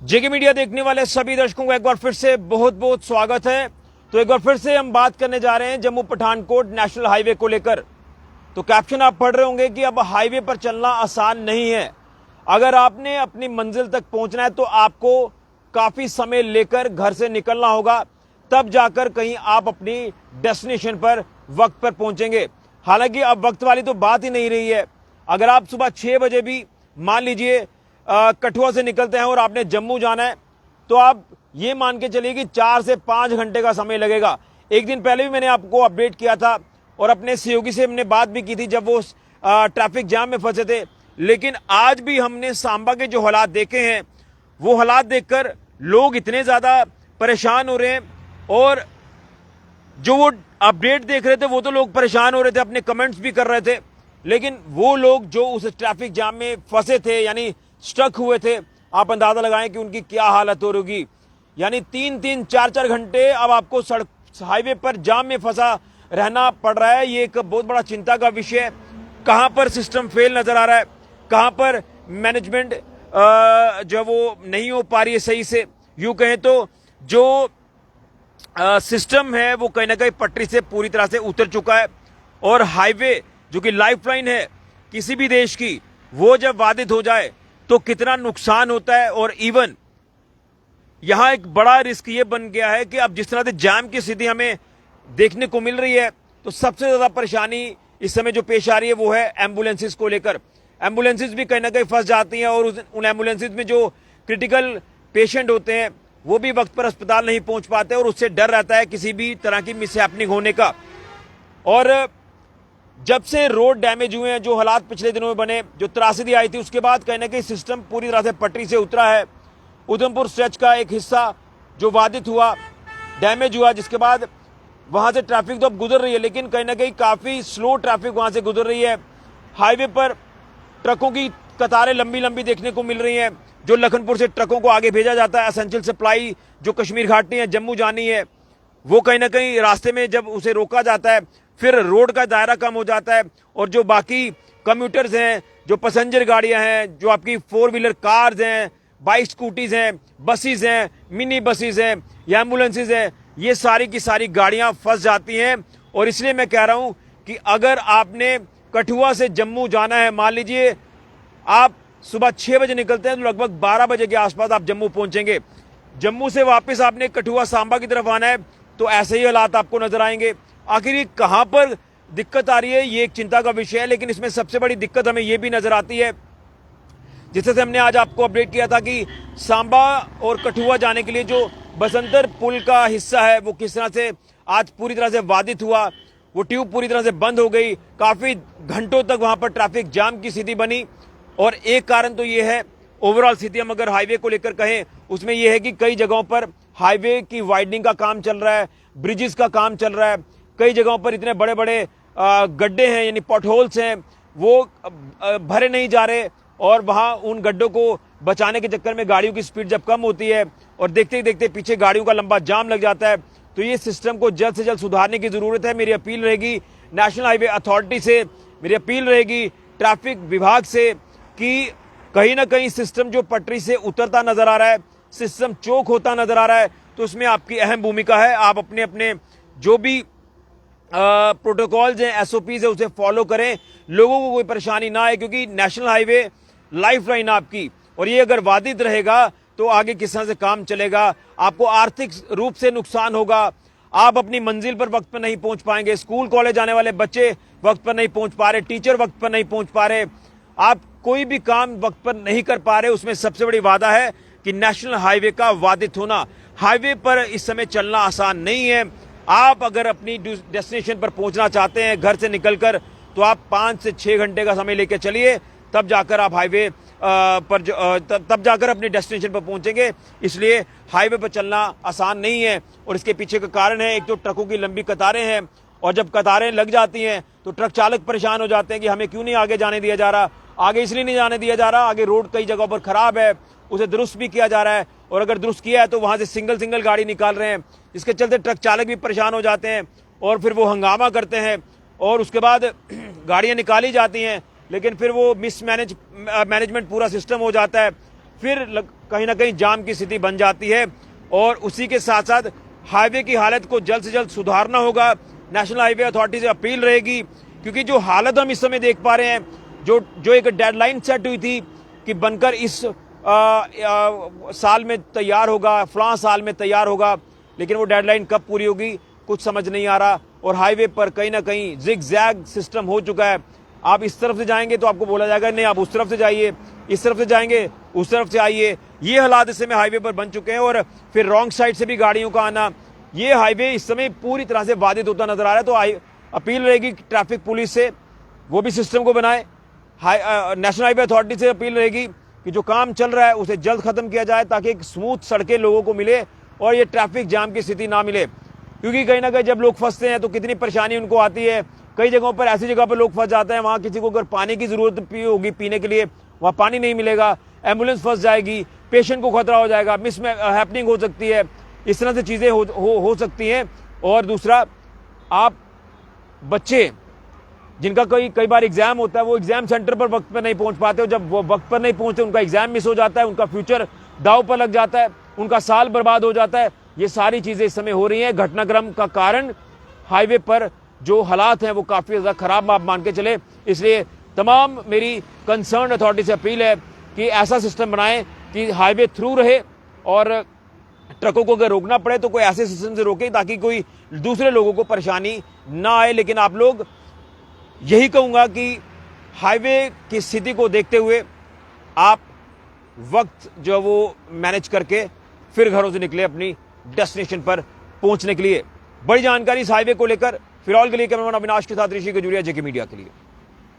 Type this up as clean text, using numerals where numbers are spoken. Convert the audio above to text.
जेके media देखने वाले सभी दर्शकों को एक बार फिर से बहुत बहुत स्वागत है। तो एक बार फिर से हम बात करने जा रहे हैं जम्मू पठानकोट नेशनल हाईवे को लेकर। तो कैप्शन आप पढ़ रहे होंगे कि अब हाईवे पर चलना आसान नहीं है। अगर आपने अपनी मंजिल तक पहुंचना है तो आपको काफी समय लेकर घर से निकलना होगा, तब जाकर कहीं आप अपनी डेस्टिनेशन पर वक्त पर पहुंचेंगे। हालांकि अब वक्त वाली तो बात ही नहीं रही है। अगर आप सुबह 6 बजे भी मान लीजिए कठुआ से निकलते हैं और आपने जम्मू जाना है, तो आप ये मान के चलिए कि 4 से 5 घंटे का समय लगेगा। एक दिन पहले भी मैंने आपको अपडेट किया था और अपने सहयोगी से हमने बात भी की थी जब वो ट्रैफिक जाम में फंसे थे। लेकिन आज भी हमने सांबा के जो हालात देखे हैं, वो हालात देखकर लोग इतने ज्यादा परेशान हो रहे हैं। और जो वो अपडेट देख रहे थे वो तो लोग परेशान हो रहे थे, अपने कमेंट्स भी कर रहे थे। लेकिन वो लोग जो उस ट्रैफिक जाम में फंसे थे, यानी स्टक हुए थे, आप अंदाजा लगाएं कि उनकी क्या हालत हो रही। यानी 3-3, 4-4 घंटे अब आपको सड़क हाईवे पर जाम में फंसा रहना पड़ रहा है। ये एक बहुत बड़ा चिंता का विषय है। कहां पर सिस्टम फेल नजर आ रहा है, कहां पर मैनेजमेंट जो वो नहीं हो पा रही है सही से। यूं कहें तो जो सिस्टम है वो कहीं ना कहीं पटरी से पूरी तरह से उतर चुका है। और हाईवे जो कि लाइफलाइन है किसी भी देश की, वो जब बाधित हो जाए तो कितना नुकसान होता है। और इवन यहां एक बड़ा रिस्क ये बन गया है कि अब जिस तरह से जाम की स्थिति हमें देखने को मिल रही है, तो सबसे ज्यादा परेशानी इस समय जो पेश आ रही है वो है एम्बुलेंसेस को लेकर। एम्बुलेंसेस भी कहीं ना कहीं फंस जाती हैं और उन एम्बुलेंसेस में जो क्रिटिकल पेशेंट होते हैं वो भी वक्त पर अस्पताल नहीं पहुंच पाते और उससे डर रहता है किसी भी तरह की मिसहैपनिंग होने का। और जब से रोड डैमेज हुए हैं, जो हालात पिछले दिनों में बने, जो त्रासदी आई थी, उसके बाद कहीं ना कहीं सिस्टम पूरी तरह से पटरी से उतरा है। उधमपुर स्ट्रेच का एक हिस्सा जो बाधित हुआ, डैमेज हुआ, जिसके बाद वहां से ट्रैफिक तो अब गुजर रही है, लेकिन कहीं ना कहीं काफी स्लो ट्रैफिक वहां से गुजर रही है। हाईवे पर ट्रकों की कतारें लंबी लंबी देखने को मिल रही हैं। जो लखनपुर से ट्रकों को आगे भेजा जाता है, एसेंशियल सप्लाई जो कश्मीर घाटी है, जम्मू जानी है, वो कहीं ना कहीं रास्ते में जब उसे रोका जाता है, फिर रोड का दायरा कम हो जाता है। और जो बाकी कम्यूटर्स हैं, जो पैसेंजर गाड़ियां हैं, जो आपकी 4 व्हीलर कार्स हैं, बाइक स्कूटीज हैं, बसेस हैं, मिनी बसेस हैं, या एम्बुलेंसेज हैं, ये सारी की सारी गाड़ियां फंस जाती हैं। और इसलिए मैं कह रहा हूं कि अगर आपने कठुआ से जम्मू जाना है, मान लीजिए आप सुबह 6 बजे निकलते हैं तो लगभग 12 बजे के आसपास आप जम्मू पहुंचेंगे। जम्मू से वापस आपने कठुआ सांबा की तरफ आना है तो ऐसे ही हालात आपको नजर आएंगे। आखिर ये कहां पर दिक्कत आ रही है, ये एक चिंता का विषय है। लेकिन इसमें सबसे बड़ी दिक्कत हमें ये भी नजर आती है, जिससे हमने आज आपको अपडेट किया था कि सांबा और कठुआ जाने के लिए जो बसंतर पुल का हिस्सा है वो किस तरह से आज पूरी तरह से बाधित हुआ। वो ट्यूब पूरी तरह से बंद हो गई, काफी घंटों तक वहां पर ट्रैफिक जाम की स्थिति बनी। और एक कारण तो ये है, ओवरऑल स्थिति हम अगर हाईवे को लेकर कहें, उसमें यह है कि कई जगहों पर हाईवे की वाइडनिंग का काम चल रहा है, ब्रिजेस का काम चल रहा है। कई जगहों पर इतने बड़े बड़े गड्ढे हैं, यानी पॉटहोल्स हैं, वो भरे नहीं जा रहे। और वहां उन गड्ढों को बचाने के चक्कर में गाड़ियों की स्पीड जब कम होती है और देखते ही देखते पीछे गाड़ियों का लंबा जाम लग जाता है, तो ये सिस्टम को जल्द से जल्द सुधारने की जरूरत है। मेरी अपील रहेगी नेशनल हाईवे अथॉरिटी से, मेरी अपील रहेगी ट्रैफिक विभाग से कि कहीं ना कहीं सिस्टम जो पटरी से उतरता नजर आ रहा है, सिस्टम चोक होता नजर आ रहा है, तो उसमें आपकी अहम भूमिका है। आप अपने अपने जो भी प्रोटोकॉल्स हैं, एसओपीज है, उसे फॉलो करें, लोगों को कोई परेशानी ना आए, क्योंकि नेशनल हाईवे लाइफलाइन आपकी, और ये अगर बाधित रहेगा तो आगे किस तरह से काम चलेगा। आपको आर्थिक रूप से नुकसान होगा, आप अपनी मंजिल पर वक्त पर नहीं पहुंच पाएंगे, स्कूल कॉलेज आने वाले बच्चे वक्त पर नहीं पहुंच पा रहे, टीचर वक्त पर नहीं पहुंच पा रहे, आप कोई भी काम वक्त पर नहीं कर पा रहे। उसमें सबसे बड़ी वादा है कि नेशनल हाईवे का बाधित होना। हाईवे पर इस समय चलना आसान नहीं है। आप अगर अपनी डेस्टिनेशन पर पहुंचना चाहते हैं घर से निकलकर, तो आप 5 से 6 घंटे का समय लेकर चलिए, तब जाकर आप हाईवे पर तब जाकर अपनी डेस्टिनेशन पर पहुंचेंगे। इसलिए हाईवे पर चलना आसान नहीं है। और इसके पीछे का कारण है, एक तो ट्रकों की लंबी कतारें हैं, और जब कतारें लग जाती हैं तो ट्रक चालक परेशान हो जाते हैं कि हमें क्यों नहीं आगे जाने दिया जा रहा। आगे इसलिए नहीं जाने दिया जा रहा, आगे रोड कई जगहों पर खराब है, उसे दुरुस्त भी किया जा रहा है, और अगर दुरुस्त किया है तो वहां से सिंगल गाड़ी निकाल रहे हैं, जिसके चलते ट्रक चालक भी परेशान हो जाते हैं और फिर वो हंगामा करते हैं। और उसके बाद गाड़ियां निकाली जाती हैं, लेकिन फिर वो मैनेजमेंट पूरा सिस्टम हो जाता है, फिर कहीं ना कहीं जाम की स्थिति बन जाती है। और उसी के साथ साथ हाईवे की हालत को जल्द से जल्द सुधारना होगा। नेशनल हाईवे अथॉरिटी से अपील रहेगी, क्योंकि जो हालत हम इस समय देख पा रहे हैं, जो एक डेडलाइन सेट हुई थी कि बनकर इस साल में तैयार होगा, फलां साल में तैयार होगा, लेकिन वो डेडलाइन कब पूरी होगी कुछ समझ नहीं आ रहा। और हाईवे पर कहीं ना कहीं जिग जैग सिस्टम हो चुका है। आप इस तरफ से जाएंगे तो आपको बोला जाएगा नहीं आप उस तरफ से जाइए, इस तरफ से जाएंगे उस तरफ से आइए। ये हालात इस समय हाईवे पर बन चुके हैं। और फिर रॉन्ग साइड से भी गाड़ियों का आना, ये हाईवे इस समय पूरी तरह से बाधित होता नजर आ रहा है। तो अपील रहेगी ट्रैफिक पुलिस से, वो भी सिस्टम को बनाए। नेशनल हाईवे अथॉरिटी से अपील रहेगी कि जो काम चल रहा है उसे जल्द खत्म किया जाए, ताकि एक स्मूथ सड़कें लोगों को मिले और ये ट्रैफिक जाम की स्थिति ना मिले। क्योंकि कहीं ना कहीं जब लोग फंसते हैं तो कितनी परेशानी उनको आती है। कई जगहों पर ऐसी जगह पर लोग फंस जाते हैं, वहां किसी को अगर पानी की जरूरत होगी पीने के लिए, वहां पानी नहीं मिलेगा, एम्बुलेंस फंस जाएगी, पेशेंट को खतरा हो जाएगा, मिस हैपनिंग हो सकती है, इस तरह से चीजें हो सकती हैं। और दूसरा, आप बच्चे जिनका कई बार एग्जाम होता है, वो एग्जाम सेंटर पर वक्त पर नहीं पहुंच पाते, जब वो वक्त पर नहीं पहुंचते उनका एग्जाम मिस हो जाता है, उनका फ्यूचर दांव पर लग जाता है, उनका साल बर्बाद हो जाता है। ये सारी चीजें इस समय हो रही हैं। घटनाक्रम का कारण हाईवे पर जो हालात हैं वो काफी ज्यादा खराब आप मान के चले। इसलिए तमाम मेरी कंसर्न अथॉरिटी से अपील है कि ऐसा सिस्टम बनाएं कि हाईवे थ्रू रहे, और ट्रकों को अगर रोकना पड़े तो कोई ऐसे सिस्टम से रोके ताकि कोई दूसरे लोगों को परेशानी ना आए। लेकिन आप लोग, यही कहूंगा कि हाईवे की स्थिति को देखते हुए आप वक्त जो वो मैनेज करके फिर घरों से निकले अपनी डेस्टिनेशन पर पहुंचने के लिए। बड़ी जानकारी इस हाईवे को लेकर फिलहाल के लिए कैमरामैन अविनाश के साथ ऋषि गजूरिया, जेके मीडिया के लिए।